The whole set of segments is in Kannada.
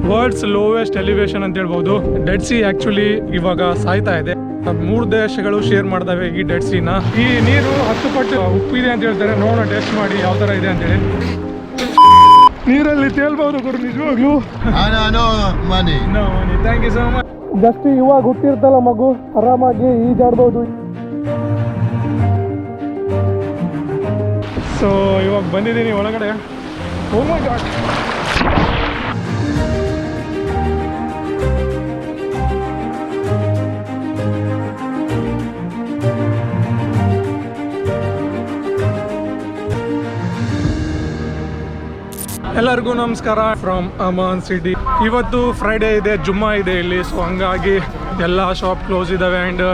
ವರ್ಲ್ಡ್ಸ್ ಲೋವೆಸ್ಟ್ ಎಲಿವೇಶನ್ ಅಂತ ಹೇಳ್ಬೋದು. ಡೆಡ್ ಸಿ ಆಕ್ಚುಲಿ ಇವಾಗ ಸಾಯ್ತಾ ಇದೆ. 3 ದೇಶಗಳು ಶೇರ್ ಮಾಡ್ತವೆ ಈ ಡೆಡ್ ಸಿನ. ಈ ನೀರು 10 ಪಟ್ಟು ಉಪ್ಪಿದೆ ಅಂತ ಹೇಳ್ತಾರೆ. ನೋಡೋಣ ಟೆಸ್ಟ್ ಮಾಡಿ ಯಾವ ತರ ಇದೆ ಅಂತೇಳಿ. ನೀರಲ್ಲಿ ತೇಲ್ಬಹುದು ಗುರು, ನಿಜವಾಗ್ಲೂ. Thank you so much. Just ಇವಾಗ ಹುಟ್ಟಿರ್ತಲ್ಲ ಮಗು, ಆರಾಮಾಗಿ ಈಜಾಡ್ಬೋದು. ಸೊ ಇವಾಗ ಬಂದಿದ್ದೀನಿ ಒಳಗಡೆ. ಓ ಮೈ ಗಾಡ್, ಎಲ್ಲರಿಗೂ ನಮಸ್ಕಾರ ಫ್ರಮ್ ಅಮಾನ್ ಸಿಟಿ. ಇವತ್ತು ಫ್ರೈಡೇ ಇದೆ, ಜುಮ್ಮಾ ಇದೆ ಇಲ್ಲಿ. ಸೊ ಹಂಗಾಗಿ ಎಲ್ಲ ಶಾಪ್ ಕ್ಲೋಸ್ ಇದ್ದಾವೆ ಆ್ಯಂಡ್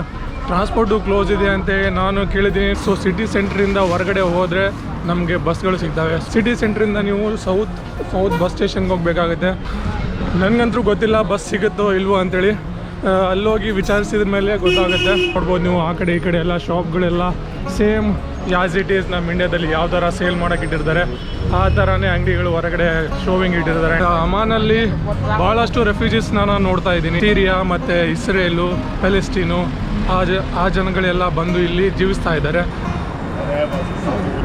ಟ್ರಾನ್ಸ್ಪೋರ್ಟು ಕ್ಲೋಸ್ ಇದೆ ಅಂತ ನಾನು ಕೇಳಿದ್ದೀನಿ. ಸೊ ಸಿಟಿ ಸೆಂಟ್ರಿಂದ ಹೊರಗಡೆ ಹೋದರೆ ನಮಗೆ ಬಸ್ಗಳು ಸಿಗ್ತವೆ. ಸಿಟಿ ಸೆಂಟ್ರಿಂದ ನೀವು ಸೌತ್ ಬಸ್ ಸ್ಟೇಷನ್ಗೆ ಹೋಗಬೇಕಾಗುತ್ತೆ. ನನಗಂತೂ ಗೊತ್ತಿಲ್ಲ ಬಸ್ ಸಿಗುತ್ತೋ ಇಲ್ವೋ ಅಂಥೇಳಿ. ಅಲ್ಲೋಗಿ ವಿಚಾರಿಸಿದ ಮೇಲೆ ಗೊತ್ತಾಗುತ್ತೆ. ನೋಡ್ಬೋದು ನೀವು ಆ ಕಡೆ ಈ ಕಡೆ ಎಲ್ಲ ಶಾಪ್ಗಳೆಲ್ಲ ಸೇಮ್ ಯಾಸ್ ಇಟ್ ಈಸ್ ನಮ್ಮ ಇಂಡಿಯಾದಲ್ಲಿ ಯಾವ ಥರ ಸೇಲ್ ಮಾಡೋಕೆ ಇಟ್ಟಿರ್ತಾರೆ ಆ ಥರನೇ ಅಂಗಡಿಗಳು ಹೊರಗಡೆ ಶೋವಿಂಗ್ ಇಟ್ಟಿರ್ತಾರೆ. ಅಮಾನಲ್ಲಿ ಭಾಳಷ್ಟು ರೆಫ್ಯೂಜೀಸ್ ನಾನು ನೋಡ್ತಾ ಇದ್ದೀನಿ. ಸಿರಿಯಾ ಮತ್ತು ಇಸ್ರೇಲು, ಪ್ಯಾಲೆಸ್ಟೀನು ಆ ಜನಗಳೆಲ್ಲ ಬಂದು ಇಲ್ಲಿ ಜೀವಿಸ್ತಾ ಇದ್ದಾರೆ.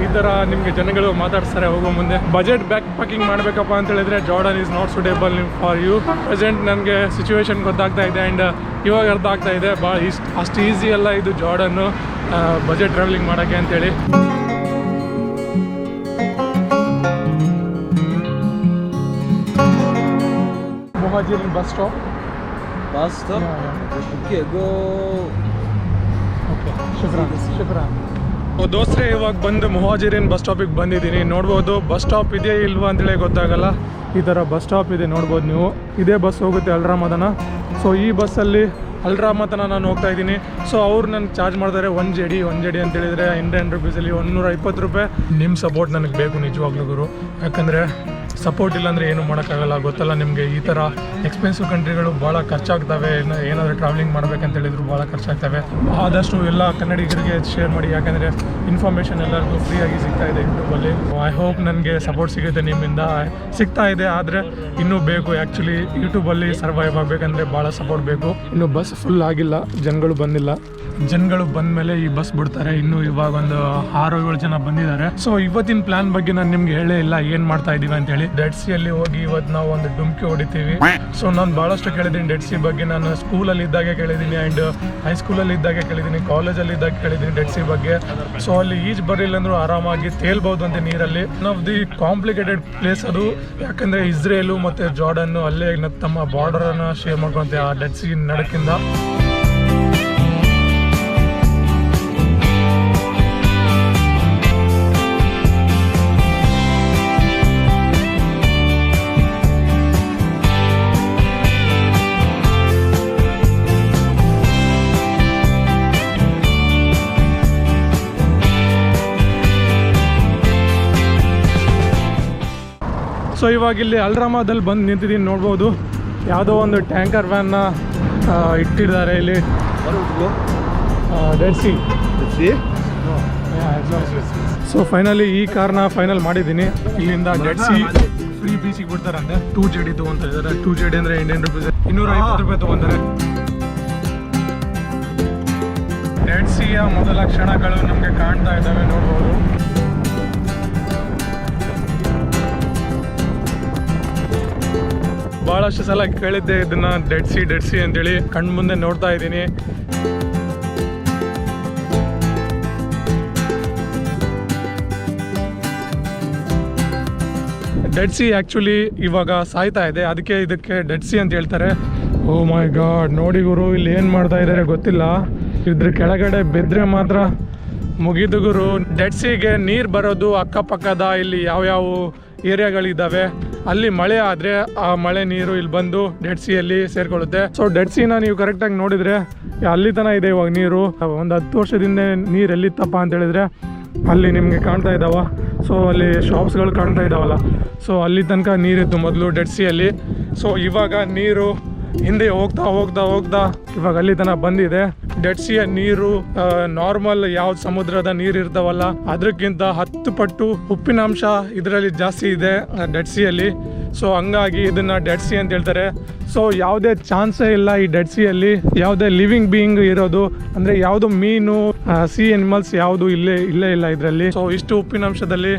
ಈ ಥರ ನಿಮಗೆ ಜನಗಳು ಮಾತಾಡ್ತಾರೆ ಹೋಗೋ ಮುಂದೆ. ಬಜೆಟ್ ಬ್ಯಾಕ್ ಪ್ಯಾಕಿಂಗ್ ಮಾಡಬೇಕಪ್ಪ ಅಂತ ಹೇಳಿದ್ರೆ Jordan is not suitable for you. Present ನನಗೆ ಸಿಚುವೇಶನ್ ಗೊತ್ತಾಗ್ತಾ ಇದೆ ಆ್ಯಂಡ್ ಇವಾಗ ಅರ್ಥ ಆಗ್ತಾ ಇದೆ ಭಾಳ ಅಷ್ಟು ಈಸಿ ಅಲ್ಲ ಇದು ಜಾರ್ಡನ್ನು ಬಜೆಟ್ ಟ್ರಾವೆಲಿಂಗ್ ಮಾಡೋಕ್ಕೆ ಅಂತೇಳಿ. ಮುಹಾಜಿರಿನ್ ಬಸ್ ಸ್ಟಾಪ್. ಶುಕ್ರಾನ್. ದೋಸ್ತ್ರೆ ಇವಾಗ ಬಂದು ಮುಹಾಜಿರಿನ್ ಬಸ್ ಸ್ಟಾಪಿಗೆ ಬಂದಿದ್ದೀನಿ. ನೋಡ್ಬೋದು ಬಸ್ ಸ್ಟಾಪ್ ಇದೆಯಾ ಇಲ್ವಾ ಅಂತೇಳಿ ಗೊತ್ತಾಗಲ್ಲ. ಈ ಥರ ಬಸ್ ಸ್ಟಾಪ್ ಇದೆ, ನೋಡ್ಬೋದು ನೀವು. ಇದೇ ಬಸ್ ಹೋಗುತ್ತೆ ಅಲ್ರಾಮತನ. ಸೊ ಈ ಬಸ್ಸಲ್ಲಿ ಅಲ್ರಾಮತನ ನಾನು ಹೋಗ್ತಾ ಇದ್ದೀನಿ. ಸೊ ಅವ್ರು ನನಗೆ ಚಾರ್ಜ್ ಮಾಡ್ತಾರೆ 1 ಜೆಡಿ ಅಂತ ಹೇಳಿದರೆ ಇಂಡಿಯನ್ ರುಪೀಸಲ್ಲಿ 120 ರೂಪಾಯಿ. ನಿಮ್ಮ ಸಪೋರ್ಟ್ ನನಗೆ ಬೇಕು ನಿಜವಾಗ್ಲೂ ಗುರು. ಯಾಕಂದರೆ ಸಪೋರ್ಟ್ ಇಲ್ಲಾಂದರೆ ಏನೂ ಮಾಡೋಕ್ಕಾಗಲ್ಲ. ಗೊತ್ತಲ್ಲ ನಿಮಗೆ, ಈ ಥರ ಎಕ್ಸ್ಪೆನ್ಸಿವ್ ಕಂಟ್ರಿಗಳು ಭಾಳ ಖರ್ಚಾಗ್ತವೆ. ಏನಾದರೂ ಟ್ರಾವೆಲಿಂಗ್ ಮಾಡ್ಬೇಕಂತ ಹೇಳಿದ್ರು ಭಾಳ ಖರ್ಚಾಗ್ತವೆ. ಆದಷ್ಟು ಎಲ್ಲ ಕನ್ನಡಿಗರಿಗೆ ಶೇರ್ ಮಾಡಿ, ಯಾಕಂದರೆ ಇನ್ಫಾರ್ಮೇಷನ್ ಎಲ್ಲರಿಗೂ ಫ್ರೀಯಾಗಿ ಸಿಗ್ತಾ ಇದೆ ಯೂಟ್ಯೂಬಲ್ಲಿ. ಐ ಹೋಪ್ ನನಗೆ ಸಪೋರ್ಟ್ ಸಿಗುತ್ತೆ, ನಿಮ್ಮಿಂದ ಸಿಗ್ತಾ ಇದೆ. ಆದರೆ ಇನ್ನೂ ಬೇಕು. ಆ್ಯಕ್ಚುಲಿ ಯೂಟ್ಯೂಬಲ್ಲಿ ಸರ್ವೈವ್ ಆಗಬೇಕಂದ್ರೆ ಭಾಳ ಸಪೋರ್ಟ್ ಬೇಕು. ಇನ್ನು ಬಸ್ ಫುಲ್ ಆಗಿಲ್ಲ, ಜನಗಳು ಬಂದಿಲ್ಲ. ಜನಗಳು ಬಂದ ಮೇಲೆ ಈ ಬಸ್ ಬಿಡ್ತಾರೆ. ಇನ್ನು ಇವಾಗ ಒಂದು 6-7 ಜನ ಬಂದಿದ್ದಾರೆ. ಸೊ ಇವತ್ತಿನ ಪ್ಲಾನ್ ಬಗ್ಗೆ ನಾನು ನಿಮ್ಗೆ ಹೇಳೇ ಇಲ್ಲ ಏನು ಮಾಡ್ತಾ ಇದ್ದೀವಿ ಅಂತೇಳಿ. ಡೆಡ್ ಸಿಯಲ್ಲಿ ಹೋಗಿ ಇವತ್ತು ನಾವು ಒಂದು ಡುಮ್ಕಿ ಹೊಡಿತೀವಿ. ಸೊ ನಾನು ಭಾಳಷ್ಟು ಕೇಳಿದ್ದೀನಿ ಡೆಡ್ ಸಿ ಬಗ್ಗೆ. ನಾನು ಸ್ಕೂಲಲ್ಲಿ ಇದ್ದಾಗೆ ಕೇಳಿದ್ದೀನಿ ಆ್ಯಂಡ್ ಹೈಸ್ಕೂಲಲ್ಲಿ ಇದ್ದಾಗೆ ಕೇಳಿದ್ದೀನಿ, ಕಾಲೇಜಲ್ಲಿ ಇದ್ದಾಗ ಕೇಳಿದ್ದೀನಿ ಡೆಡ್ ಸಿ ಬಗ್ಗೆ. ಸೊ ಅಲ್ಲಿ ಈಜ್ ಬರಲಿಲ್ಲ ಅಂದರೂ ಆರಾಮಾಗಿ ತೇಲ್ಬಹುದು ಅಂತ ನೀರಲ್ಲಿ. One of the complicated place ಅದು. ಯಾಕಂದರೆ ಇಸ್ರೇಲು ಮತ್ತು ಜಾರ್ಡನ್ನು ಅಲ್ಲೇ ತಮ್ಮ ಬಾರ್ಡರನ್ನು ಶೇರ್ ಮಾಡ್ಕೊಂತೆ ಆ ಡೆಡ್ ಸಿ ನಡಕಿಂದ. ಸೊ ಇವಾಗ ಇಲ್ಲಿ ಅಲ್ರಾಮದಲ್ಲಿ ಬಂದು ನಿಂತಿದ್ದೀನಿ. ನೋಡ್ಬೋದು ಯಾವುದೋ ಒಂದು ಟ್ಯಾಂಕರ್ ವ್ಯಾನ್ನ ಇಟ್ಟಿದ್ದಾರೆ ಇಲ್ಲಿ. Dead C. ಸೊ ಫೈನಲಿ ಈ ಕಾರ್ನ ಫೈನಲ್ ಮಾಡಿದ್ದೀನಿ. ಇಲ್ಲಿಂದ ಡೆಡ್ ಸಿ ಫ್ರೀ ಬೀಚಿಗೆ ಬಿಡ್ತಾರಂತೆ. 2 ಜೆಡಿ ತೊಗೊತಾ ಇದ್ದಾರೆ. 2 ಜೆಡಿ ಅಂದರೆ ಇಂಡಿಯನ್ ರುಪೀಸ್ 250 ರೂಪಾಯಿ ತೊಗೊಂತಾರೆ. ಡೆಡ್ ಸಿಯ ಮೊದಲ ಕ್ಷಣಗಳು ನಮಗೆ ಕಾಣ್ತಾ ಇದ್ದಾವೆ, ನೋಡ್ಬೋದು. ಭಾಳಷ್ಟು ಸಲ ಕೇಳಿದ್ದೆ ಇದನ್ನ, ಡೆಡ್ ಸಿ ಅಂತೇಳಿ. ಕಣ್ಣು ಮುಂದೆ ನೋಡ್ತಾ ಇದ್ದೀನಿ. ಡೆಡ್ ಸಿ ಆ್ಯಕ್ಚುಲಿ ಇವಾಗ ಸಾಯ್ತಾ ಇದೆ, ಅದಕ್ಕೆ ಇದಕ್ಕೆ ಡೆಡ್ ಸಿ ಅಂತ ಹೇಳ್ತಾರೆ. ಓ ಮೈ ಗಾಡ್, ನೋಡಿ ಗುರು ಇಲ್ಲಿ ಏನು ಮಾಡ್ತಾ ಇದ್ದಾರೆ ಗೊತ್ತಿಲ್ಲ. ಇದ್ರ ಕೆಳಗಡೆ ಬಿದ್ದರೆ ಮಾತ್ರ ಮುಗಿದು ಗುರು. ಡೆಡ್ ಸಿಗೆ ನೀರು ಬರೋದು ಅಕ್ಕಪಕ್ಕದ ಇಲ್ಲಿ ಯಾವ್ಯಾವ ಏರಿಯಾಗಳಿದ್ದಾವೆ ಅಲ್ಲಿ ಮಳೆ ಆದರೆ ಆ ಮಳೆ ನೀರು ಇಲ್ಲಿ ಬಂದು ಡೆಡ್ ಸಿಯಲ್ಲಿ ಸೇರ್ಕೊಳ್ಳುತ್ತೆ. ಸೊ ಡೆಡ್ ಸಿನ ನೀವು ಕರೆಕ್ಟಾಗಿ ನೋಡಿದರೆ ಅಲ್ಲಿ ತನಕ ಇದೆ ಇವಾಗ ನೀರು. ಒಂದು 10 ವರ್ಷದಿಂದ ನೀರು ಎಲ್ಲಿತ್ತಪ್ಪ ಅಂತ ಹೇಳಿದ್ರೆ ಅಲ್ಲಿ ನಿಮಗೆ ಕಾಣ್ತಾ ಇದ್ದಾವ. ಸೊ ಅಲ್ಲಿ ಶಾಪ್ಸ್ಗಳು ಕಾಣ್ತಾ ಇದ್ದಾವಲ್ಲ, ಸೊ ಅಲ್ಲಿ ತನಕ ನೀರಿತ್ತು ಮೊದಲು ಡೆಡ್ ಸಿಯಲ್ಲಿ. ಸೊ ಇವಾಗ ನೀರು ಹಿಂದೆ ಹೋಗ್ತಾ ಹೋಗ್ತಾ ಹೋಗ್ತಾ ಇವಾಗ ಅಲ್ಲಿ ತನಕ ಬಂದಿದೆ. ಡೆಡ್ ಸಿಯ ನೀರು ನಾರ್ಮಲ್ ಯಾವ್ದು ಸಮುದ್ರದ ನೀರು ಇರ್ತಾವಲ್ಲ ಅದಕ್ಕಿಂತ 10 ಪಟ್ಟು ಉಪ್ಪಿನಾಂಶ ಇದರಲ್ಲಿ ಜಾಸ್ತಿ ಇದೆ ಡೆಡ್ ಸಿಯಲ್ಲಿ. ಸೊ ಹಂಗಾಗಿ ಇದನ್ನು ಡೆಡ್ ಸಿ ಅಂತ ಹೇಳ್ತಾರೆ. ಸೊ ಯಾವುದೇ ಚಾನ್ಸೇ ಇಲ್ಲ ಈ ಡೆಡ್ ಸಿಯಲ್ಲಿ ಯಾವುದೇ ಲಿವಿಂಗ್ ಬೀಯಿಂಗ್ ಇರೋದು, ಅಂದರೆ ಯಾವುದು ಮೀನು ಸಿ ಅನಿಮಲ್ಸ್ ಯಾವುದು ಇಲ್ಲೇ ಇಲ್ಲ ಇದರಲ್ಲಿ. ಸೊ ಇಷ್ಟು ಉಪ್ಪಿನಂಶದಲ್ಲಿ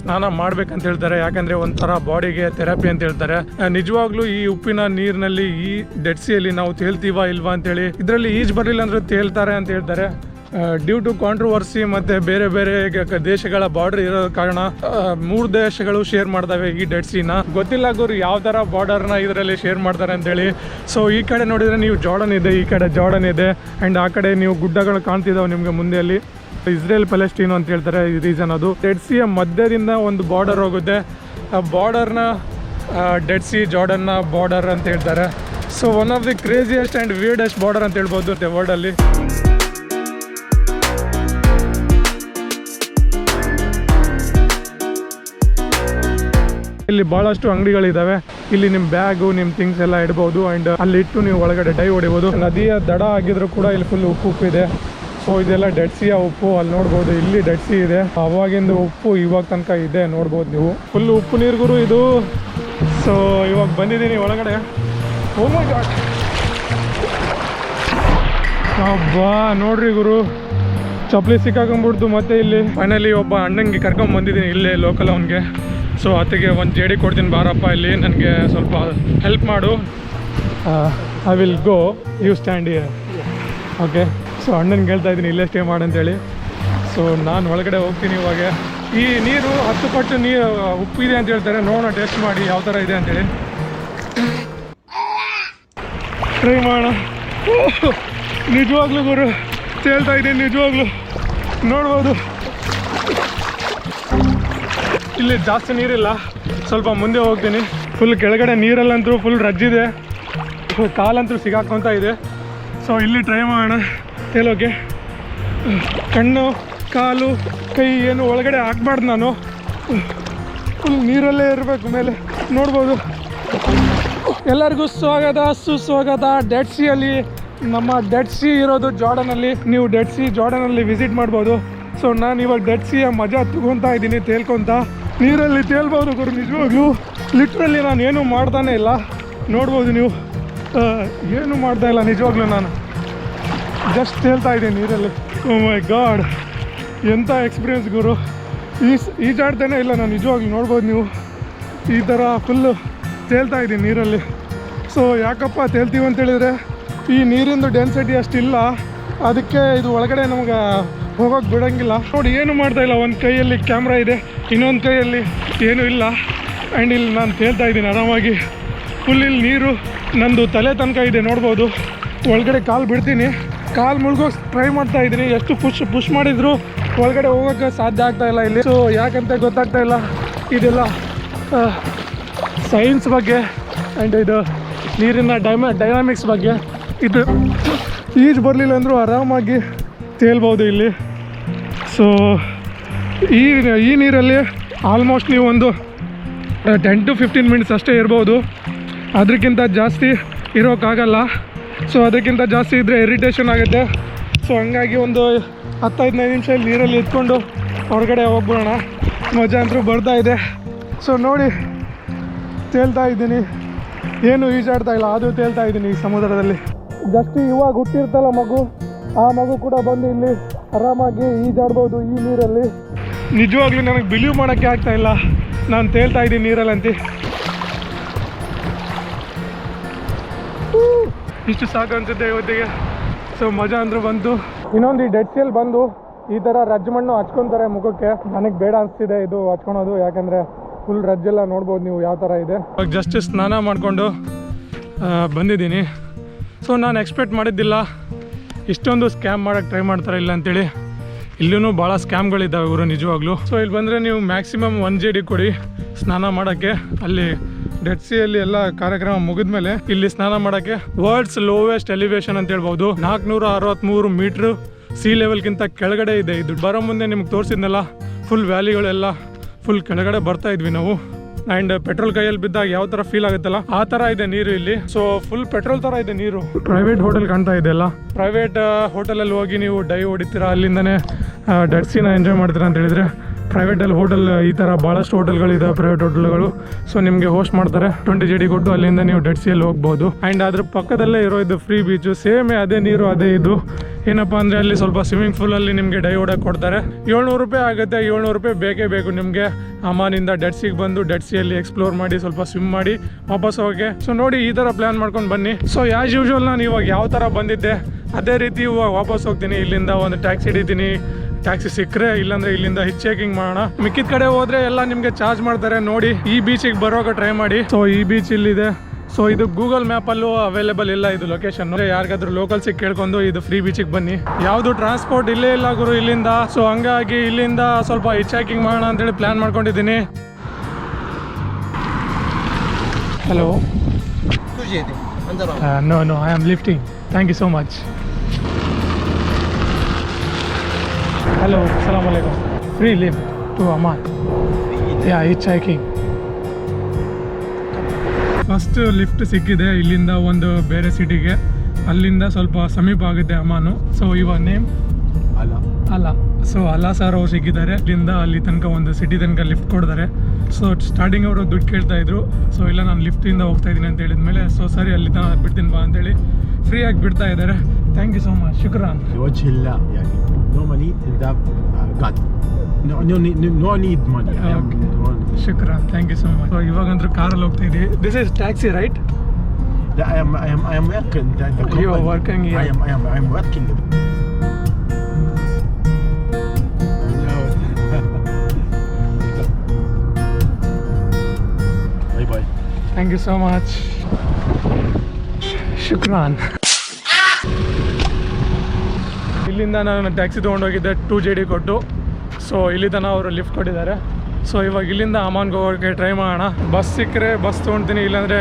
ಸ್ನಾನ ಮಾಡ್ಬೇಕಂತ ಹೇಳ್ತಾರೆ, ಯಾಕಂದರೆ ಒಂಥರ ಬಾಡಿಗೆ ಥೆರಪಿ ಅಂತ ಹೇಳ್ತಾರೆ. ನಿಜವಾಗ್ಲೂ ಈ ಉಪ್ಪಿನ ನೀರಿನಲ್ಲಿ ಈ ಡೆಡ್ ಸಿಯಲ್ಲಿ ನಾವು ತೇಲ್ತೀವಾ ಇಲ್ವಾ ಅಂತೇಳಿ, ಇದರಲ್ಲಿ ಈಜು ಬರಲಿಲ್ಲ ಅಂದ್ರೆ ತೇಲ್ತಾರೆ ಅಂತ ಹೇಳ್ತಾರೆ. ಡ್ಯೂ ಟು ಕಾಂಟ್ರವರ್ಸಿ ಮತ್ತು ಬೇರೆ ಬೇರೆ ದೇಶಗಳ ಬಾರ್ಡರ್ ಇರೋ ಕಾರಣ 3 ದೇಶಗಳು ಶೇರ್ ಮಾಡ್ತವೆ ಈ ಡೆಡ್ ಸಿನ. ಗೊತ್ತಿಲ್ಲ ಗುರು ಯಾವ ಥರ ಬಾರ್ಡರ್ನ ಇದರಲ್ಲಿ ಶೇರ್ ಮಾಡ್ತಾರೆ ಅಂತೇಳಿ. ಸೊ ಈ ಕಡೆ ನೋಡಿದರೆ ನೀವು ಜಾರ್ಡನ್ ಇದೆ, ಈ ಕಡೆ ಜಾರ್ಡನ್ ಇದೆ, ಆ್ಯಂಡ್ ಆ ಕಡೆ ನೀವು ಗುಡ್ಡಗಳು ಕಾಣ್ತಿದ್ದಾವೆ ನಿಮಗೆ ಮುಂದೆಯಲ್ಲಿ. ಇಸ್ರೇಲ್ ಪ್ಯಾಲೆಸ್ಟೈನ್ ಅಂತ ಹೇಳ್ತಾರೆ ಈ ರೀಸನ್. ಅದು ಡೆಡ್ ಸಿಯ ಮಧ್ಯದಿಂದ ಒಂದು ಬಾರ್ಡರ್ ಹೋಗುತ್ತೆ, ಆ ಬಾರ್ಡರ್ನ ಡೆಡ್ ಸಿ ಜಾರ್ಡನ್ನ ಬಾರ್ಡರ್ ಅಂತ ಹೇಳ್ತಾರೆ. So one of the craziest and weirdest border ಅಂತ ಹೇಳ್ಬೋದು ವರ್ಲ್ಡಲ್ಲಿ. ಇಲ್ಲಿ ಭಾಳಷ್ಟು ಅಂಗಡಿಗಳಿದ್ದಾವೆ. ಇಲ್ಲಿ ನಿಮ್ಮ ಬ್ಯಾಗು ನಿಮ್ಮ ಥಿಂಗ್ಸ್ ಎಲ್ಲ ಇಡ್ಬೋದು, ಆ್ಯಂಡ್ ಅಲ್ಲಿ ಇಟ್ಟು ನೀವು ಒಳಗಡೆ ಡೈ ಹೊಡಿಬೋದು. ನದಿಯ ದಡ ಆಗಿದ್ರು ಕೂಡ ಇಲ್ಲಿ ಫುಲ್ ಉಪ್ಪು ಇದೆ. ಸೊ ಇದೆಲ್ಲ ಡೆಡ್ ಸಿಯ ಉಪ್ಪು, ಅಲ್ಲಿ ನೋಡ್ಬೋದು ಇಲ್ಲಿ ಡೆಡ್ ಸಿ ಇದೆ. ಅವಾಗಿಂದ ಉಪ್ಪು ಇವಾಗ ತನಕ ಇದೆ ನೋಡ್ಬೋದು ನೀವು. ಫುಲ್ ಉಪ್ಪು ನೀರು ಗುರು ಇದು. ಸೊ ಇವಾಗ ಬಂದಿದ್ದೀನಿ ಒಳಗಡೆ. ಓ ಮೈ ಗಾಡ್, ಅಬ್ಬಾ ನೋಡ್ರಿ ಗುರು, ಚಪ್ಪಲಿ ಸಿಕ್ಕಾಕೊಂಡ್ಬಿಡ್ತು. ಮತ್ತೆ ಇಲ್ಲಿ ಫೈನಲಿ ಒಬ್ಬ ಅಣ್ಣಂಗೆ ಕರ್ಕೊಂಬಂದಿದ್ದೀನಿ ಇಲ್ಲೇ ಲೋಕಲ್ ಅವನಿಗೆ. ಸೊ ಆತಗೆ ಒಂದು ಜೇಡಿ ಕೊಡ್ತೀನಿ, ಬಾರಪ್ಪ ಇಲ್ಲಿ ನನಗೆ ಸ್ವಲ್ಪ ಹೆಲ್ಪ್ ಮಾಡು. I will go, you stand here. Okay. So ಅಣ್ಣನಿಗೆ ಹೇಳ್ತಾ ಇದ್ದೀನಿ ಇಲ್ಲೇ ಸ್ಟೇ ಮಾಡಂತೇಳಿ. ಸೊ ನಾನು ಒಳಗಡೆ ಹೋಗ್ತೀನಿ ಇವಾಗ. ಈ ನೀರು 10 ಪಟ್ಟು ನೀರು ಉಪ್ಪಿದೆ ಅಂತ ಹೇಳ್ತಾರೆ. ನೋಡೋಣ ಟೇಸ್ಟ್ ಮಾಡಿ ಯಾವ ಥರ ಇದೆ ಅಂತೇಳಿ. ಟ್ರೈ ಮಾಡೋಣ. ನಿಜವಾಗ್ಲೂ ಗುರು ತೇಲ್ತಾ ಇದ್ದೀನಿ, ನಿಜವಾಗ್ಲೂ ನೋಡ್ಬೋದು. ಇಲ್ಲಿ ಜಾಸ್ತಿ ನೀರಿಲ್ಲ, ಸ್ವಲ್ಪ ಮುಂದೆ ಹೋಗ್ತೀನಿ. ಫುಲ್ ಕೆಳಗಡೆ ನೀರಲ್ಲಂತೂ ಫುಲ್ ರಜ್ಜಿದೆ, ಕಾಲಂತೂ ಸಿಗಾಕೊಂತ ಇದೆ. ಸೊ ಇಲ್ಲಿ ಟ್ರೈ ಮಾಡೋಣ ತೇಲೋಕೆ. ಕಣ್ಣು ಕಾಲು ಕೈ ಏನು ಒಳಗಡೆ ಹಾಕ್ಬಾರ್ದು, ನಾನು ಫುಲ್ ನೀರಲ್ಲೇ ಇರಬೇಕು ಮೇಲೆ. ನೋಡ್ಬೋದು. ಎಲ್ಲರಿಗೂ ಸ್ವಾಗತ ಸುಸ್ವಾಗತ ಡೆಡ್ ಸಿಯಲ್ಲಿ. ನಮ್ಮ ಡೆಡ್ ಸಿ ಇರೋದು ಜಾರ್ಡನಲ್ಲಿ. ನೀವು ಡೆಡ್ ಸಿ ಜಾರ್ಡನಲ್ಲಿ ವಿಸಿಟ್ ಮಾಡ್ಬೋದು. ಸೊ ನಾನು ಇವಾಗ ಡೆಡ್ ಸಿಯ ಮಜಾ ತಗೊತಾ ಇದ್ದೀನಿ, ತೇಲ್ಕೊತ. ನೀರಲ್ಲಿ ತೇಲ್ಬೋದು ಗುರು ನಿಜವಾಗ್ಲೂ. ಲಿಟ್ರಲಿ ನಾನು ಏನೂ ಮಾಡ್ತಾನೆ ಇಲ್ಲ, ನೋಡ್ಬೋದು ನೀವು. ಏನೂ ಮಾಡ್ತಾ ಇಲ್ಲ ನಿಜವಾಗ್ಲೂ, ನಾನು ಜಸ್ಟ್ ತೇಲ್ತಾ ಇದ್ದೀನಿ ನೀರಲ್ಲಿ. ಓ ಮೈ ಗಾಡ್, ಎಂಥ ಎಕ್ಸ್ಪೀರಿಯನ್ಸ್ ಗುರು. ಈಜಾಡ್ತಾನೆ ಇಲ್ಲ ನಾನು ನಿಜವಾಗ್ಲೂ, ನೋಡ್ಬೋದು ನೀವು. ಈ ಥರ ಫುಲ್ಲು ತೇಲ್ತಾ ಇದ್ದೀನಿ ನೀರಲ್ಲಿ. ಸೊ ಯಾಕಪ್ಪ ತೇಲ್ತೀವಿ ಅಂತೇಳಿದರೆ, ಈ ನೀರಿಂದು ಡೆನ್ಸಿಟಿ ಅಷ್ಟಿಲ್ಲ, ಅದಕ್ಕೆ ಇದು ಒಳಗಡೆ ನಮ್ಗೆ ಹೋಗೋಕೆ ಬಿಡೋಂಗಿಲ್ಲ. ನೋಡಿ ಏನು ಮಾಡ್ತಾಯಿಲ್ಲ, ಒಂದು ಕೈಯಲ್ಲಿ ಕ್ಯಾಮ್ರಾ ಇದೆ, ಇನ್ನೊಂದು ಕೈಯಲ್ಲಿ ಏನೂ ಇಲ್ಲ. ಆ್ಯಂಡ್ ಇಲ್ಲಿ ನಾನು ತೇಲ್ತಾ ಇದ್ದೀನಿ ಆರಾಮಾಗಿ. ಫುಲ್ ಇಲ್ಲಿ ನೀರು ನಂದು ತಲೆ ತನಕ ಇದೆ, ನೋಡ್ಬೋದು. ಒಳಗಡೆ ಕಾಲು ಬಿಡ್ತೀನಿ, ಕಾಲು ಮುಳುಗೋಕೆ ಟ್ರೈ ಮಾಡ್ತಾ ಇದ್ದೀನಿ. ಎಷ್ಟು ಪುಷ್ ಮಾಡಿದ್ರು ಒಳಗಡೆ ಹೋಗೋಕ್ಕೆ ಸಾಧ್ಯ ಆಗ್ತಾಯಿಲ್ಲ ಇಲ್ಲಿ. ಸೊ ಯಾಕಂತ ಗೊತ್ತಾಗ್ತಾ ಇಲ್ಲ. ಇದೆಲ್ಲ ಸೈನ್ಸ್ ಬಗ್ಗೆ ಆ್ಯಂಡ್ ಇದು ನೀರಿನ ಡೈನಾಮಿಕ್ಸ್ ಬಗ್ಗೆ. ಇದು ಈಜು ಬರಲಿಲ್ಲ ಅಂದರೂ ಆರಾಮಾಗಿ ತೇಲ್ಬೋದು ಇಲ್ಲಿ. ಸೊ ಈ ನೀರಲ್ಲಿ ಆಲ್ಮೋಸ್ಟ್ ನೀವು ಒಂದು 10 to 15 ಮಿನಿಟ್ಸ್ ಅಷ್ಟೇ ಇರ್ಬೋದು, ಅದಕ್ಕಿಂತ ಜಾಸ್ತಿ ಇರೋಕ್ಕಾಗಲ್ಲ. ಸೊ ಅದಕ್ಕಿಂತ ಜಾಸ್ತಿ ಇದ್ದರೆ ಇರಿಟೇಷನ್ ಆಗುತ್ತೆ. ಸೊ ಹಂಗಾಗಿ ಒಂದು 10-15 ನಿಮಿಷ ನೀರಲ್ಲಿ ಎತ್ಕೊಂಡು ಹೊರಗಡೆ ಹೋಗ್ಬಿಡೋಣ. ಮಜಾ ಅಂತೂ ಬರ್ತಾ ಇದೆ. ಸೊ ನೋಡಿ ತೇಲ್ತಾ ಇದ್ದೀನಿ, ಏನು ಈಜಾಡ್ತಾ ಇಲ್ಲ, ಅದು ತೇಲ್ತಾ ಇದ್ದೀನಿ ಈ ಸಮುದ್ರದಲ್ಲಿ. ಜಸ್ಟ್ ಇವಾಗ ಹುಟ್ಟಿರ್ತಲ್ಲ ಮಗು, ಆ ಮಗು ಕೂಡ ಬಂದು ಇಲ್ಲಿ ಆರಾಮಾಗಿ ಈಜಾಡ್ಬೋದು ಈ ನೀರಲ್ಲಿ. ನಿಜವಾಗ್ಲೂ ನನಗೆ ಬಿಲೀವ್ ಮಾಡೋಕ್ಕೆ ಆಗ್ತಾ ಇಲ್ಲ, ನಾನು ತೇಲ್ತಾ ಇದ್ದೀನಿ ನೀರಲ್ಲಂತ. ಇಷ್ಟು ಸಾಕು ಅನ್ಸುತ್ತೆ ಇವತ್ತಿಗೆ. ಸೊ ಮಜಾ ಅಂದರೂ ಬಂತು. ಇನ್ನೊಂದು ಈ ಡೆಡ್ ಸಿಯಲ್ಲಿ ಬಂದು ಈ ಥರ ರಜ್ಜು ಮಣ್ಣು ಹಚ್ಕೊತಾರೆ ಮುಖಕ್ಕೆ. ನನಗೆ ಬೇಡ ಅನಿಸ್ತಿದೆ ಇದು ಹಚ್ಕೊಳೋದು, ಯಾಕಂದರೆ ಫುಲ್ ರಜ್ಜೆಲ್ಲ ನೋಡ್ಬೋದು ನೀವು ಯಾವ ಥರ ಇದೆ. ಇವಾಗ ಜಸ್ಟ್ ಸ್ನಾನ ಮಾಡಿಕೊಂಡು ಬಂದಿದ್ದೀನಿ. ಸೊ ನಾನು ಎಕ್ಸ್ಪೆಕ್ಟ್ ಮಾಡಿದ್ದಿಲ್ಲ ಇಷ್ಟೊಂದು ಸ್ಕ್ಯಾಮ್ ಮಾಡೋಕ್ಕೆ ಟ್ರೈ ಮಾಡ್ತಾರೆ ಇಲ್ಲ ಅಂತೇಳಿ. ಇಲ್ಲೂ ಭಾಳ ಸ್ಕ್ಯಾಮ್ಗಳಿದ್ದಾವೆ ಇವರು ನಿಜವಾಗ್ಲೂ. ಸೊ ಇಲ್ಲಿ ಬಂದರೆ ನೀವು ಮ್ಯಾಕ್ಸಿಮಮ್ 1 JD ಕೊಡಿ ಸ್ನಾನ ಮಾಡೋಕ್ಕೆ. ಅಲ್ಲಿ ಡೆಡ್ ಸಿಯಲ್ಲಿ ಎಲ್ಲ ಕಾರ್ಯಕ್ರಮ ಮುಗಿದ ಮೇಲೆ ಇಲ್ಲಿ ಸ್ನಾನ ಮಾಡೋಕ್ಕೆ. ವರ್ಲ್ಡ್ಸ್ ಲೋವೆಸ್ಟ್ ಎಲಿವೇಶನ್ ಅಂತ ಹೇಳ್ಬೋದು. 463 ಮೀಟ್ರ್ ಸಿ ಲೆವೆಲ್ಗಿಂತ ಕೆಳಗಡೆ ಇದೆ ಇದು. ಬರೋ ಮುಂದೆ ನಿಮ್ಗೆ ತೋರಿಸಿದ್ನಲ್ಲ ಫುಲ್ ವ್ಯಾಲಿಗಳೆಲ್ಲ ಫುಲ್ ಕೆಳಗಡೆ ಬರ್ತಾ ಇದ್ವಿ ನಾವು. ಆ್ಯಂಡ್ ಪೆಟ್ರೋಲ್ ಕೈಯಲ್ಲಿ ಬಿದ್ದಾಗ ಯಾವ ಥರ ಫೀಲ್ ಆಗುತ್ತಲ್ಲ ಆ ಥರ ಇದೆ ನೀರು ಇಲ್ಲಿ. ಸೊ ಫುಲ್ ಪೆಟ್ರೋಲ್ ಥರ ಇದೆ ನೀರು. ಪ್ರೈವೇಟ್ ಹೋಟೆಲ್ ಕಾಣ್ತಾ ಇದೆ ಅಲ್ಲ, ಪ್ರೈವೇಟ್ ಹೋಟೆಲಲ್ಲಿ ಹೋಗಿ ನೀವು ಡೈ ಹೊಡಿತೀರಾ, ಅಲ್ಲಿಂದನೇ ಡೆಡ್ ಸಿನ ಎಂಜಾಯ್ ಮಾಡ್ತೀರಾ ಅಂತ ಹೇಳಿದರೆ ಪ್ರೈವೇಟಲ್ಲಿ ಹೋಟೆಲ್ ಈ ಥರ ಭಾಳಷ್ಟು ಹೋಟೆಲ್ಗಳಿದಾವೆ, ಪ್ರೈವೇಟ್ ಹೋಟೆಲ್ಗಳು. ಸೊ ನಿಮಗೆ ಹೋಸ್ಟ್ ಮಾಡ್ತಾರೆ, 20 JD ಕೊಟ್ಟು ಅಲ್ಲಿಂದ ನೀವು ಡೆಡ್ ಸಿಯಲ್ಲಿ ಹೋಗ್ಬೋದು. ಆ್ಯಂಡ್ ಅದ್ರ ಪಕ್ಕದಲ್ಲೇ ಇರೋ ಇದು ಫ್ರೀ ಬೀಚು, ಸೇಮ್ ಅದೇ ನೀರು ಅದೇ ಇದು. ಏನಪ್ಪ ಅಂದರೆ ಅಲ್ಲಿ ಸ್ವಲ್ಪ ಸ್ವಿಮ್ಮಿಂಗ್ ಪೂಲಲ್ಲಿ ನಿಮಗೆ ಡೈ ಹೊಡಕ್ಕೆ ಕೊಡ್ತಾರೆ. 700 ರೂಪಾಯಿ ಆಗುತ್ತೆ. 700 ರೂಪಾಯಿ ಬೇಕೇ ಬೇಕು ನಿಮಗೆ. ಅಮಾನಿಂದ ಡೆಡ್ ಸಿಗೆ ಬಂದು ಡೆಡ್ ಸಿಯಲ್ಲಿ ಎಕ್ಸ್ಪ್ಲೋರ್ ಮಾಡಿ ಸ್ವಲ್ಪ ಸ್ವಿಮ್ ಮಾಡಿ ವಾಪಸ್ ಹೋಗಿ. ಸೊ ನೋಡಿ, ಈ ಥರ ಪ್ಲ್ಯಾನ್ ಮಾಡ್ಕೊಂಡು ಬನ್ನಿ. ಸೊ ಆ್ಯಸ್ ಯೂಶ್ವಲ್ ನಾನು ಇವಾಗ ಯಾವ ಥರ ಬಂದಿದ್ದೆ ಅದೇ ರೀತಿ ಇವಾಗ ವಾಪಸ್ ಹೋಗ್ತೀನಿ. ಇಲ್ಲಿಂದ ಒಂದು ಟ್ಯಾಕ್ಸಿ ಹಿಡಿತೀನಿ, ಟ್ಯಾಕ್ಸಿ ಸಿಕ್ಕರೆ, ಇಲ್ಲಾಂದ್ರೆ ಇಲ್ಲಿಂದ ಹಿಚ್ ಹೈಕಿಂಗ್ ಮಾಡೋಣ. ಮಿಕ್ಕಿದ ಕಡೆ ಹೋದ್ರೆ ಎಲ್ಲ ನಿಮಗೆ ಚಾರ್ಜ್ ಮಾಡ್ತಾರೆ. ನೋಡಿ, ಈ ಬೀಚಿಗೆ ಬರೋಕೆ ಟ್ರೈ ಮಾಡಿ. ಸೊ ಈ ಬೀಚ್ ಇಲ್ಲಿದೆ. ಸೊ ಇದು ಗೂಗಲ್ ಮ್ಯಾಪಲ್ಲೂ ಅವೈಲೇಬಲ್ ಇಲ್ಲ ಇದು ಲೊಕೇಶನ್. ಯಾರಿಗಾದ್ರೂ ಲೋಕಲ್ಸಿಗೆ ಕೇಳ್ಕೊಂಡು ಇದು ಫ್ರೀ ಬೀಚಿಗೆ ಬನ್ನಿ. ಯಾವುದು ಟ್ರಾನ್ಸ್ಪೋರ್ಟ್ ಇಲ್ಲೇ ಇಲ್ಲ ಗುರು ಇಲ್ಲಿಂದ. ಸೊ ಹಂಗಾಗಿ ಇಲ್ಲಿಂದ ಸ್ವಲ್ಪ ಹಿಚ್ ಹೈಕಿಂಗ್ ಮಾಡೋಣ ಅಂತೇಳಿ ಪ್ಲಾನ್ ಮಾಡ್ಕೊಂಡಿದ್ದೀನಿ. Hello. No, I am lifting. Thank you so much. Hello, Assalamu alaikum. Free lift to Amman. Yeah, hitchhiking. First lift ಸಿಕ್ಕಿದೆ ಇಲ್ಲಿಂದ ಒಂದು ಬೇರೆ ಸಿಟಿಗೆ. ಅಲ್ಲಿಂದ ಸ್ವಲ್ಪ ಸಮೀಪ ಆಗುತ್ತೆ ಅಮಾನು. ಸೊ ಇವಾಗ ನೇಮ್ ಅಲ್ಲ. ಸೊ ಅಲ್ಲ ಸರ್ ಅವ್ರು ಸಿಕ್ಕಿದ್ದಾರೆ. ಇಲ್ಲಿಂದ ಅಲ್ಲಿ ತನಕ ಒಂದು ಸಿಟಿ ತನಕ ಲಿಫ್ಟ್ ಕೊಡ್ತಾರೆ. ಸೊ ಸ್ಟಾರ್ಟಿಂಗ್ ಅವರು ದುಡ್ಡು ಕೇಳ್ತಾ ಇದ್ರು. ಸೊ ಇಲ್ಲ, ನಾನು ಲಿಫ್ಟಿಂದ ಹೋಗ್ತಾ ಇದ್ದೀನಿ ಅಂತ ಹೇಳಿದ್ಮೇಲೆ ಸೊ ಸರಿ ಅಲ್ಲಿ ತನಕ ಬಿಡ್ತೀನಿ ಬಾ ಅಂತೇಳಿ ಫ್ರೀಯಾಗಿ ಬಿಡ್ತಾ ಇದ್ದಾರೆ. Thank you so much. ಶುಕ್ರಾನ್. No need money. ಶುಕ್ರಾನ್, ಥ್ಯಾಂಕ್ ಯು ಸೋ ಮಚ್. ಇವಾಗಂದ್ರೂ ಕಾರಲ್ಲಿ ಹೋಗ್ತಾ ಇದ್ದೀವಿ. This is taxi right? I am working. You are working here. I am working. Bye. Thank you so much. ಶುಕ್ರಾನ್. ಇಲ್ಲಿಂದ ನಾನು ಟ್ಯಾಕ್ಸಿ ತೊಗೊಂಡೋಗಿದ್ದೆ 2 JD ಕೊಟ್ಟು. ಸೊ ಇಲ್ಲಿ ತನಕ ಅವರು ಲಿಫ್ಟ್ ಕೊಟ್ಟಿದ್ದಾರೆ. ಸೊ ಇವಾಗ ಇಲ್ಲಿಂದ ಅಮಾನ್ಗೆ ಹೋಗೋಕ್ಕೆ ಟ್ರೈ ಮಾಡೋಣ. ಬಸ್ ಸಿಕ್ಕರೆ ಬಸ್ ತೊಗೊಳ್ತೀನಿ, ಇಲ್ಲಾಂದರೆ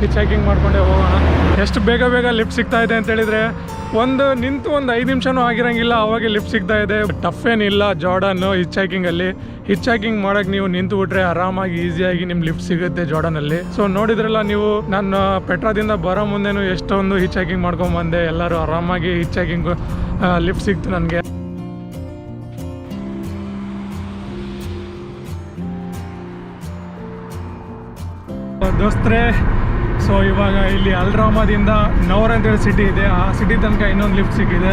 ಹಿಚ್ ಹೈಕಿಂಗ್ ಮಾಡ್ಕೊಂಡೇ ಹೋಗೋಣ. ಎಷ್ಟು ಬೇಗ ಲಿಫ್ಟ್ ಸಿಗ್ತಾ ಇದೆ ಅಂತ ಹೇಳಿದರೆ ನಿಂತು ಒಂದು 5 ನಿಮಿಷನೂ ಆಗಿರೋಂಗಿಲ್ಲ, ಅವಾಗೆ ಲಿಫ್ಟ್ ಸಿಗ್ತಾ ಇದೆ. ಟಫ್ ಏನಿಲ್ಲ ಜಾರ್ಡನ್ನು ಹಿಚ್ ಹೈಕಿಂಗಲ್ಲಿ. ಹಿಚ್ ಹೈಕಿಂಗ್ ಮಾಡೋಕ್ಕೆ ನೀವು ನಿಂತು ಬಿಟ್ರೆ ಆರಾಮಾಗಿ ಈಸಿಯಾಗಿ ನಿಮ್ಮ ಲಿಫ್ಟ್ ಸಿಗುತ್ತೆ ಜಾರ್ಡನಲ್ಲಿ. ಸೊ ನೋಡಿದ್ರಲ್ಲ ನೀವು, ನಾನು ಪೆಟ್ರಾದಿಂದ ಬರೋ ಮುಂದೆನೂ ಎಷ್ಟೊಂದು ಹಿಚ್ ಹೈಕಿಂಗ್ ಮಾಡ್ಕೊಂಬಂದೆ. ಎಲ್ಲರೂ ಆರಾಮಾಗಿ ಹಿಚ್ ಹೈಕಿಂಗ್ ಲಿಫ್ಟ್ ಸಿಕ್ತು ನನಗೆ. ದೋಸ್ತರೇ, ಸೊ ಇವಾಗ ಇಲ್ಲಿ ಅಲ್ರಾಮದಿಂದ ನವರ್ ಅಂತೇಳಿ ಸಿಟಿ ಇದೆ, ಆ ಸಿಟಿ ತನಕ ಇನ್ನೊಂದು ಲಿಫ್ಟ್ ಸಿಕ್ಕಿದೆ.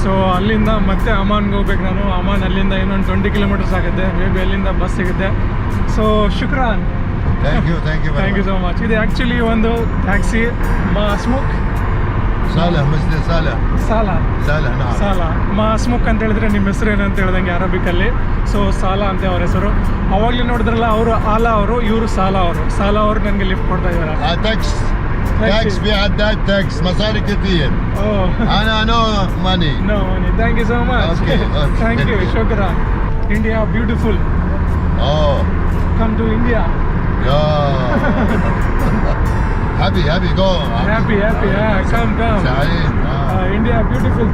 ಸೊ ಅಲ್ಲಿಂದ ಮತ್ತೆ ಅಮಾನ್ಗೆ ಹೋಗ್ಬೇಕು ನಾನು. ಅಮಾನ್ ಅಲ್ಲಿಂದ ಇನ್ನೊಂದು 20 ಕಿಲೋಮೀಟರ್ಸ್ ಆಗುತ್ತೆ. ಮೇ ಬಿ ಅಲ್ಲಿಂದ ಬಸ್ ಸಿಗುತ್ತೆ. ಸೊ ಶುಕ್ರಾನ್. Thank you so much. ಇದು ಆ್ಯಕ್ಚುಲಿ ಒಂದು ಟ್ಯಾಕ್ಸಿ ಮಾಸ್ಮುಕ್ ಸಾಲ ಮಾಸ್ಮುಕ್ ಅಂತ ಹೇಳಿದ್ರೆ ನಿಮ್ಮ ಹೆಸರು ಏನು ಅಂತ ಹೇಳ್ದಂಗೆ ಅರಬಿಕಲ್ಲಿ. ಸೊ ಸಾಲ ಅಂತ ಅವ್ರ ಹೆಸರು. ಅವಾಗಲೇ ನೋಡಿದ್ರಲ್ಲ, ಅವರು ಆಲಾ ಅವರು, ಇವರು ಸಾಲ ಅವರು ನನಗೆ ಲಿಫ್ಟ್ ಕೊಡ್ತಾ ಇದ್ದಾರೆ. Tax في عداد tax مصاري كثير. أنا no money. Thank you so much. Thank you. Shukran. India beautiful. Come to India. Happy go. Happy. Come. India beautiful.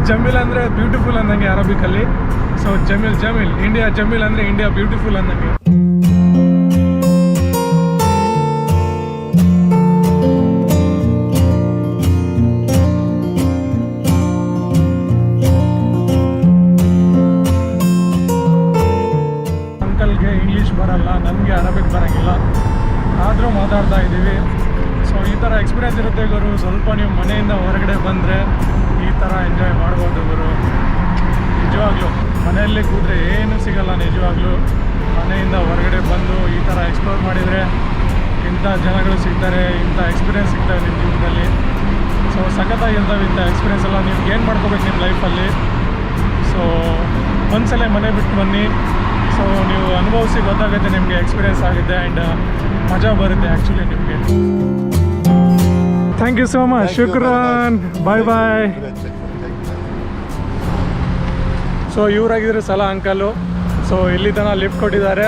Jamil ಅಂದ್ರೆ ಬ್ಯೂಟಿಫುಲ್ ಅಂದಂಗೆ ಅರಬಿಕಲ್ಲಿ. ಸೊ ಜಮೀಲ್ ಇಂಡಿಯಾ ಜಮೀಲ್ ಅಂದರೆ ಇಂಡಿಯಾ ಬ್ಯೂಟಿಫುಲ್ ಅಂದಂಗೆ. ಅಂಕಲ್ಗೆ ಇಂಗ್ಲೀಷ್ ಬರಲ್ಲ, ನನಗೆ ಅರಬಿಕ್ ಬರೋಂಗಿಲ್ಲ, ಆದರೂ ಮಾತಾಡ್ತಾ ಇದ್ದೀವಿ. ಸೊ ಈ ಥರ ಎಕ್ಸ್ಪೀರಿಯನ್ಸ್ ಇರುತ್ತೆ ಗುರು. ಸ್ವಲ್ಪ ನೀವು ಮನೆಯಿಂದ ಹೊರಗಡೆ ಬಂದರೆ ಈ ಥರ ಎಂಜಾಯ್ ಮಾಡ್ಬೋದು ಗುರು. ನಿಜವಾಗ್ಲೂ ಮನೆಯಲ್ಲಿ ಕೂತ್ರೆ ಏನೂ ಸಿಗಲ್ಲ. ನಿಜವಾಗ್ಲೂ ಮನೆಯಿಂದ ಹೊರಗಡೆ ಬಂದು ಈ ಥರ ಎಕ್ಸ್ಪ್ಲೋರ್ ಮಾಡಿದರೆ ಇಂಥ ಜನಗಳು ಸಿಗ್ತಾರೆ, ಇಂಥ ಎಕ್ಸ್ಪೀರಿಯೆನ್ಸ್ ಸಿಗ್ತವೆ ನಿಮ್ಮ ಜೀವನದಲ್ಲಿ. ಸೊ ಸಖತ್ತಾಗಿರ್ತವೆ ಇಂಥ ಎಕ್ಸ್ಪೀರಿಯೆನ್ಸ್ ಎಲ್ಲ. ನೀವು ಏನು ಮಾಡ್ಕೋಬೇಕು ನಿಮ್ಮ ಲೈಫಲ್ಲಿ. ಸೊ ಒಂದ್ಸಲ ಮನೆ ಬಿಟ್ಟು ಬನ್ನಿ. ಸೊ ನೀವು ಅನುಭವಿಸಿ ಗೊತ್ತಾಗುತ್ತೆ ನಿಮಗೆ, ಎಕ್ಸ್ಪೀರಿಯೆನ್ಸ್ ಆಗುತ್ತೆ ಆ್ಯಂಡ್ ಮಜಾ ಬರುತ್ತೆ ಆ್ಯಕ್ಚುಲಿ ನಿಮಗೆ. Thank you so much. ಶುಕ್ರಾನ್. ಬಾಯ್. ಸೊ ಇವರಾಗಿದ್ರು ಸಲ ಅಂಕಲು. ಸೊ ಇಲ್ಲಿ ತನಕ ಲಿಫ್ಟ್ ಕೊಟ್ಟಿದ್ದಾರೆ.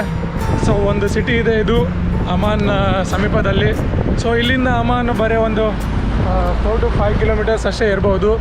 ಸೊ ಒಂದು ಸಿಟಿ ಇದೆ ಇದು ಅಮಾನ್ ಸಮೀಪದಲ್ಲಿ. ಸೊ ಇಲ್ಲಿಂದ ಅಮಾನ್ ಬರೀ ಒಂದು 4 to 5 ಕಿಲೋಮೀಟರ್ಸ್ ಅಷ್ಟೇ ಇರ್ಬೋದು.